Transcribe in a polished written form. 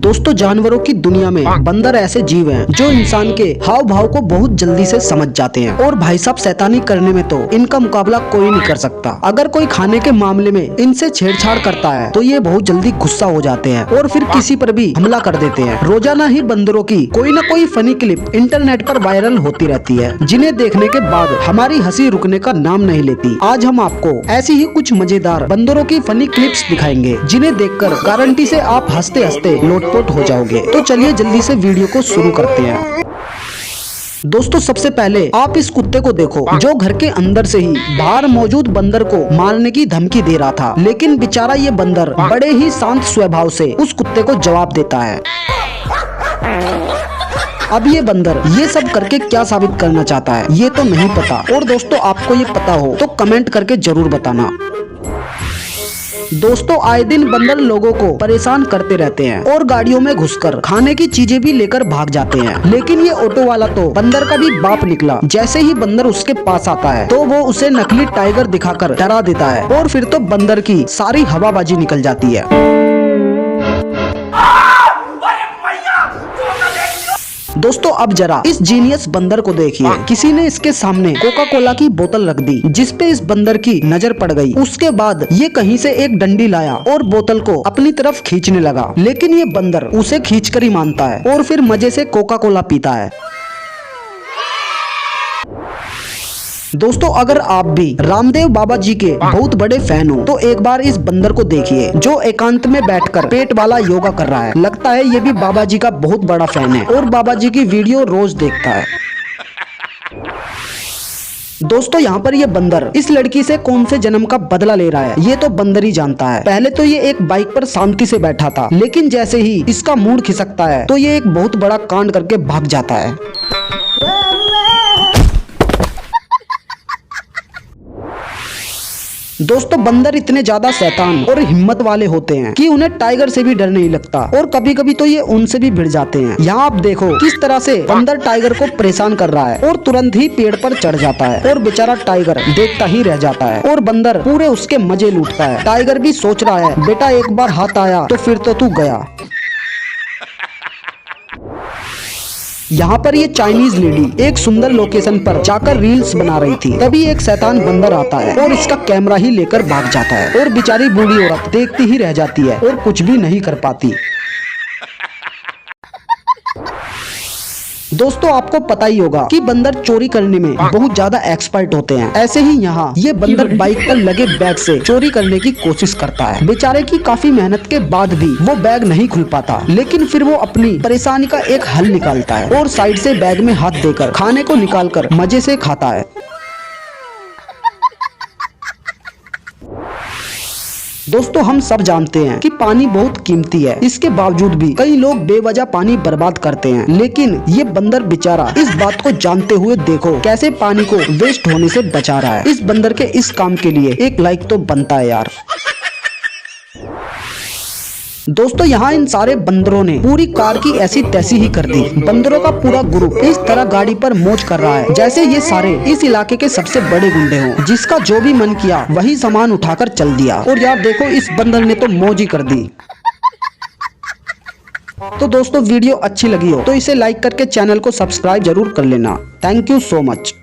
दोस्तों जानवरों की दुनिया में बंदर ऐसे जीव हैं जो इंसान के हाव भाव को बहुत जल्दी से समझ जाते हैं और भाई साहब शैतानी करने में तो इनका मुकाबला कोई नहीं कर सकता। अगर कोई खाने के मामले में इनसे छेड़छाड़ करता है तो ये बहुत जल्दी गुस्सा हो जाते हैं और फिर किसी पर भी हमला कर देते हैं। रोजाना ही बंदरों की कोई न कोई फनी क्लिप इंटरनेट पर वायरल होती रहती है, जिन्हें देखने के बाद हमारी हंसी रुकने का नाम नहीं लेती। आज हम आपको ऐसी ही कुछ मजेदार बंदरों की फनी क्लिप्स दिखाएंगे जिन्हें देखकर गारंटी से आप हंसते हंसते लोटपोट हो जाओगे। तो चलिए जल्दी से वीडियो को शुरू करते हैं। दोस्तों सबसे पहले आप इस कुत्ते को देखो जो घर के अंदर से ही बाहर मौजूद बंदर को मारने की धमकी दे रहा था, लेकिन बेचारा ये बंदर बड़े ही शांत स्वभाव से उस कुत्ते को जवाब देता है। अब ये बंदर ये सब करके क्या साबित करना चाहता है ये तो नहीं पता, और दोस्तों आपको ये पता हो तो कमेंट करके जरूर बताना। दोस्तों आए दिन बंदर लोगों को परेशान करते रहते हैं और गाड़ियों में घुसकर खाने की चीजें भी लेकर भाग जाते हैं, लेकिन ये ऑटो वाला तो बंदर का भी बाप निकला। जैसे ही बंदर उसके पास आता है तो वो उसे नकली टाइगर दिखाकर डरा देता है और फिर तो बंदर की सारी हवाबाजी निकल जाती है। दोस्तों अब जरा इस जीनियस बंदर को देखिए। किसी ने इसके सामने कोका कोला की बोतल रख दी जिसपे इस बंदर की नजर पड़ गई। उसके बाद ये कहीं से एक डंडी लाया और बोतल को अपनी तरफ खींचने लगा, लेकिन ये बंदर उसे खींचकर ही मानता है और फिर मजे से कोका कोला पीता है। दोस्तों अगर आप भी रामदेव बाबा जी के बहुत बड़े फैन हो तो एक बार इस बंदर को देखिए जो एकांत में बैठकर पेट वाला योगा कर रहा है। लगता है ये भी बाबा जी का बहुत बड़ा फैन है और बाबा जी की वीडियो रोज देखता है। दोस्तों यहाँ पर ये बंदर इस लड़की से कौन से जन्म का बदला ले रहा है ये तो बंदर ही जानता है। पहले तो ये एक बाइक पर शांति से बैठा था, लेकिन जैसे ही इसका मूड खिसकता है तो ये एक बहुत बड़ा कांड करके भाग जाता है। दोस्तों बंदर इतने ज्यादा शैतान और हिम्मत वाले होते हैं कि उन्हें टाइगर से भी डर नहीं लगता, और कभी कभी तो ये उनसे भी भिड़ जाते हैं। यहाँ आप देखो किस तरह से बंदर टाइगर को परेशान कर रहा है और तुरंत ही पेड़ पर चढ़ जाता है और बेचारा टाइगर देखता ही रह जाता है और बंदर पूरे उसके मजे लूटता है। टाइगर भी सोच रहा है बेटा एक बार हाथ आया तो फिर तो तू गया। यहाँ पर ये चाइनीज लेडी एक सुंदर लोकेशन पर जाकर रील्स बना रही थी, तभी एक शैतान बंदर आता है और इसका कैमरा ही लेकर भाग जाता है और बेचारी बूढ़ी औरत देखती ही रह जाती है और कुछ भी नहीं कर पाती। दोस्तों आपको पता ही होगा कि बंदर चोरी करने में बहुत ज्यादा एक्सपर्ट होते हैं। ऐसे ही यहाँ ये बंदर बाइक पर लगे बैग से चोरी करने की कोशिश करता है। बेचारे की काफी मेहनत के बाद भी वो बैग नहीं खुल पाता, लेकिन फिर वो अपनी परेशानी का एक हल निकालता है और साइड से बैग में हाथ देकर खाने को निकालकर मजे से खाता है। दोस्तों हम सब जानते हैं कि पानी बहुत कीमती है, इसके बावजूद भी कई लोग बेवजह पानी बर्बाद करते हैं, लेकिन ये बंदर बेचारा इस बात को जानते हुए देखो कैसे पानी को वेस्ट होने से बचा रहा है। इस बंदर के इस काम के लिए एक लाइक तो बनता है यार। दोस्तों यहाँ इन सारे बंदरों ने पूरी कार की ऐसी तैसी ही कर दी। बंदरों का पूरा ग्रुप इस तरह गाड़ी पर मौज कर रहा है जैसे ये सारे इस इलाके के सबसे बड़े गुंडे हों, जिसका जो भी मन किया वही सामान उठाकर चल दिया। और यार देखो इस बंदर ने तो मौज ही कर दी। तो दोस्तों वीडियो अच्छी लगी हो तो इसे लाइक करके चैनल को सब्सक्राइब जरूर कर लेना। Thank you so much.